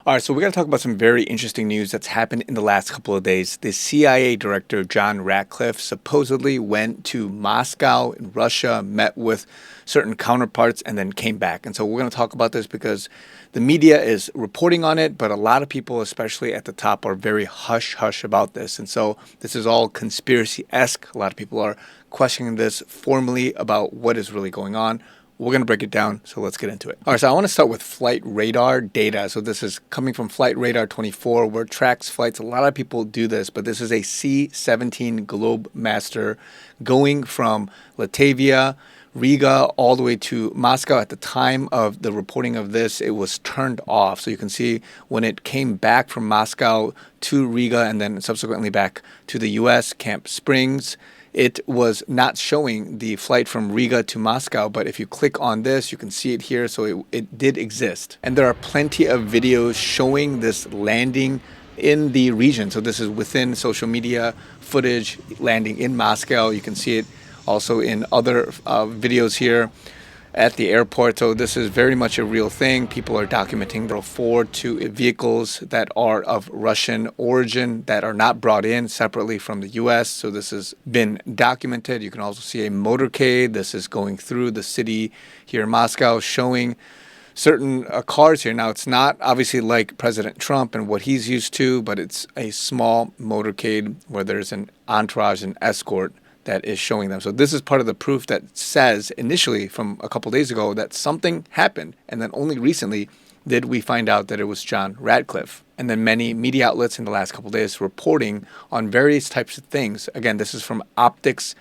All right, so we're going to talk about some very interesting news that's happened in the last couple of days. The CIA director, John Ratcliffe, supposedly went to Moscow in Russia, met with certain counterparts, and then came back. And so we're going to talk about this because the media is reporting on it, but a lot of people, especially at the top, are very hush-hush about this. And so this is all conspiracy-esque. A lot of people are questioning this formally about what is really going on. We're going to break it down, so let's get into it. All right, so I want to start with flight radar data. So this is coming from Flight Radar 24, where it tracks flights. A lot of people do this, but this is a C-17 Globemaster going from Latvia, Riga, all the way to Moscow. At the time of the reporting of this, it was turned off. So you can see when it came back from Moscow to Riga and then subsequently back to the U.S., Camp Springs, it was not showing the flight from Riga to Moscow, but if you click on this, you can see it here. So it did exist. And there are plenty of videos showing this landing in the region. So this is within social media footage landing in Moscow. You can see it also in other videos here at the airport. So this is very much a real thing. People are documenting. There are 4 vehicles that are of Russian origin that are not brought in separately from the U.S. So this has been documented. You can also see a motorcade. This is going through the city here in Moscow, showing certain cars here. Now, it's not obviously like President Trump and what he's used to, but it's a small motorcade where there's an entourage and escort that is showing them. So this is part of the proof that says initially from a couple days ago that something happened, and then only recently did we find out that it was John Ratcliffe. And then many media outlets in the last couple of days reporting on various types of things. Again, this is from optics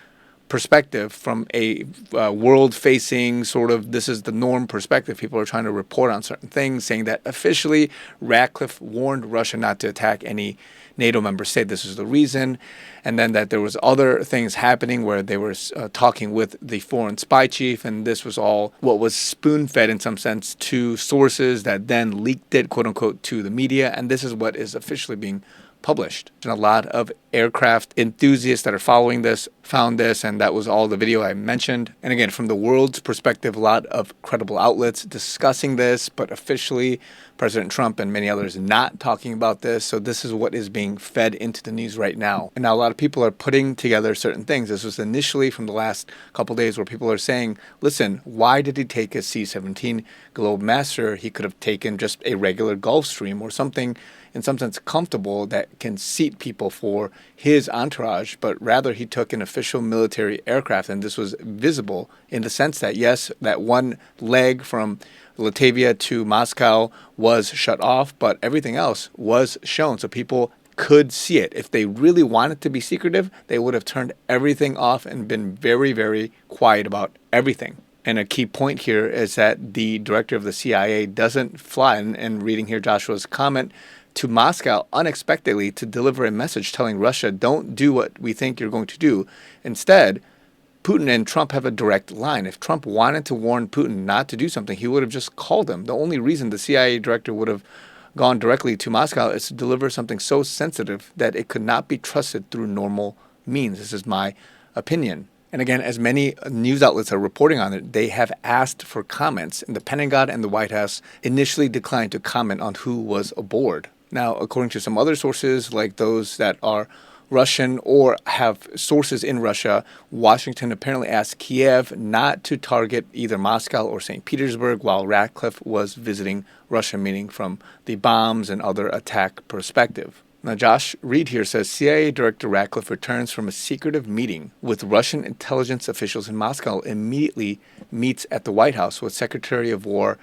perspective, from a world-facing sort of this is the norm perspective. People are trying to report on certain things, saying that officially Ratcliffe warned Russia not to attack any NATO member state. This is the reason. And then that there was other things happening where they were talking with the foreign spy chief, and this was all what was spoon-fed in some sense to sources that then leaked it, quote-unquote, to the media. And this is what is officially being published. And a lot of aircraft enthusiasts that are following this found this, and that was all the video I mentioned. And again, from the world's perspective, a lot of credible outlets discussing this, but officially President Trump and many others not talking about this. So this is what is being fed into the news right now. And now a lot of people are putting together certain things. This was initially from the last couple of days where people are saying, listen, why did he take a C-17 Globemaster? He could have taken just a regular Gulfstream or something in some sense comfortable that can seat people for his entourage, but rather he took an official military aircraft. And this was visible in the sense that, yes, that one leg from Latvia to Moscow was shut off, but everything else was shown. So people could see it. If they really wanted to be secretive, they would have turned everything off and been very, very quiet about everything. And a key point here is that the director of the CIA doesn't fly, and reading here Joshua's comment, to Moscow unexpectedly to deliver a message telling Russia, don't do what we think you're going to do. Instead, Putin and Trump have a direct line. If Trump wanted to warn Putin not to do something, he would have just called him. The only reason the CIA director would have gone directly to Moscow is to deliver something so sensitive that it could not be trusted through normal means. This is my opinion. And again, as many news outlets are reporting on it, they have asked for comments, and the Pentagon and the White House initially declined to comment on who was aboard. Now, according to some other sources, like those that are Russian or have sources in Russia, Washington apparently asked Kiev not to target either Moscow or St. Petersburg while Ratcliffe was visiting Russia, meaning from the bombs and other attack perspective. Now, Josh Reed here says CIA Director Ratcliffe returns from a secretive meeting with Russian intelligence officials in Moscow, immediately meets at the White House with Secretary of War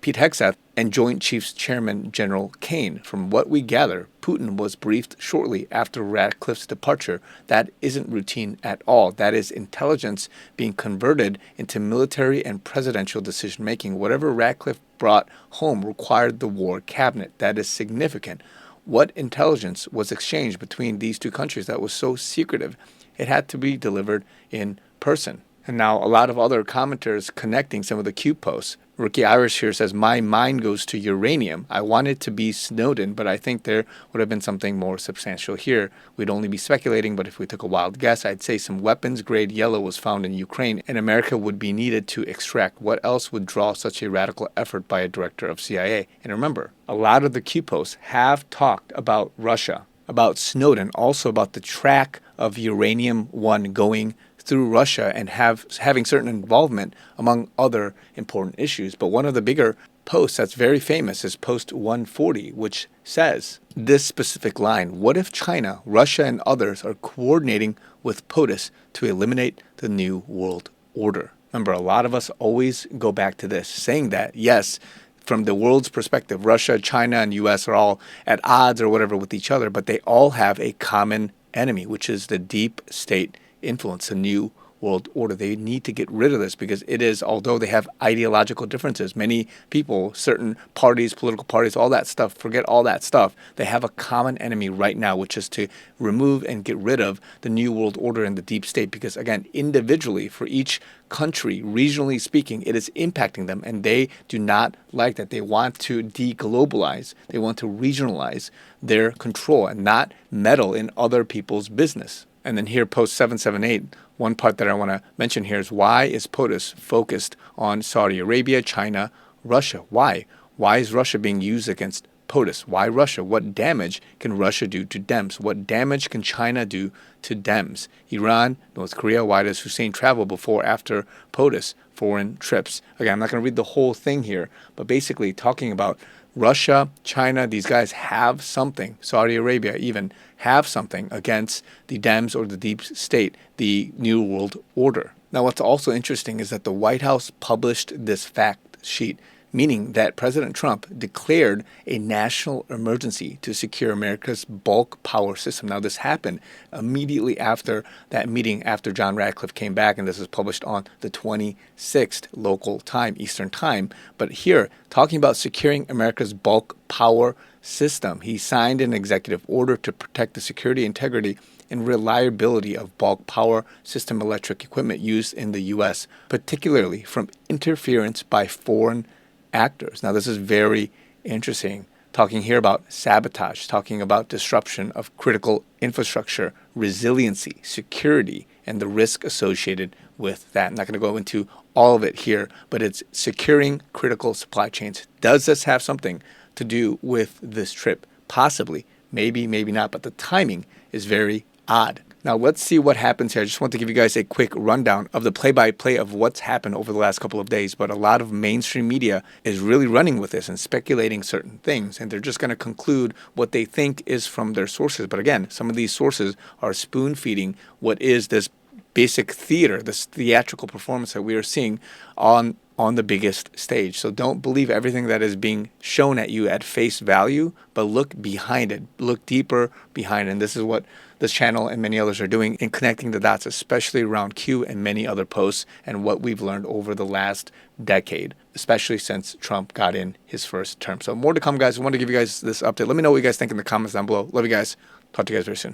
Pete Hegseth and Joint Chiefs Chairman General Kane. From what we gather, Putin was briefed shortly after Ratcliffe's departure. That isn't routine at all. That is intelligence being converted into military and presidential decision-making. Whatever Ratcliffe brought home required the war cabinet. That is significant. What intelligence was exchanged between these two countries that was so secretive? It had to be delivered in person. And now a lot of other commenters connecting some of the Q posts. Rookie Irish here says, my mind goes to uranium. I want it to be Snowden, but I think there would have been something more substantial here. We'd only be speculating, but if we took a wild guess, I'd say some weapons-grade yellow was found in Ukraine, and America would be needed to extract. What else would draw such a radical effort by a director of CIA? And remember, a lot of the Q posts have talked about Russia, about Snowden, also about the track of uranium-1 going through Russia and having certain involvement among other important issues. But one of the bigger posts that's very famous is post 140, which says this specific line: what if China, Russia, and others are coordinating with POTUS to eliminate the New World Order? Remember, a lot of us always go back to this, saying that, yes, from the world's perspective, Russia, China, and U.S. are all at odds or whatever with each other, but they all have a common enemy, which is the deep state influence, a new world order. They need to get rid of this because it is, although they have ideological differences, many people, certain parties, political parties, all that stuff, forget all that stuff. They have a common enemy right now, which is to remove and get rid of the new world order and the deep state. Because again, individually, for each country, regionally speaking, it is impacting them, and they do not like that. They want to deglobalize. They want to regionalize their control and not meddle in other people's business. And then here, post 778, one part that I want to mention here is, why is POTUS focused on Saudi Arabia, China, Russia? Why? Why is Russia being used against POTUS? Why Russia? What damage can Russia do to Dems? What damage can China do to Dems? Iran, North Korea, why does Hussein travel before, after POTUS foreign trips? Again, I'm not going to read the whole thing here, but basically talking about Russia, China, these guys have something, Saudi Arabia even, have something against the Dems or the deep state, the New World Order. Now, what's also interesting is that the White House published this fact sheet, meaning that President Trump declared a national emergency to secure America's bulk power system. Now, this happened immediately after that meeting, after John Ratcliffe came back, and this was published on the 26th local time, Eastern time. But here, talking about securing America's bulk power system, he signed an executive order to protect the security, integrity, and reliability of bulk power system electric equipment used in the U.S., particularly from interference by foreign actors. Now, this is very interesting. Talking here about sabotage, talking about disruption of critical infrastructure, resiliency, security, and the risk associated with that. I'm not going to go into all of it here, but it's securing critical supply chains. Does this have something to do with this trip? Possibly, maybe, maybe not, but the timing is very odd. Now, let's see what happens here. I just want to give you guys a quick rundown of the play-by-play of what's happened over the last couple of days. But a lot of mainstream media is really running with this and speculating certain things. And they're just going to conclude what they think is from their sources. But again, some of these sources are spoon-feeding what is this basic theater, this theatrical performance that we are seeing on the biggest stage. So don't believe everything that is being shown at you at face value, but look behind it, look deeper behind it. And this is what this channel and many others are doing in connecting the dots, especially around Q and many other posts and what we've learned over the last decade, especially since Trump got in his first term. So more to come, guys. I want to give you guys this update. Let me know what you guys think in the comments down below. Love you guys. Talk to you guys very soon.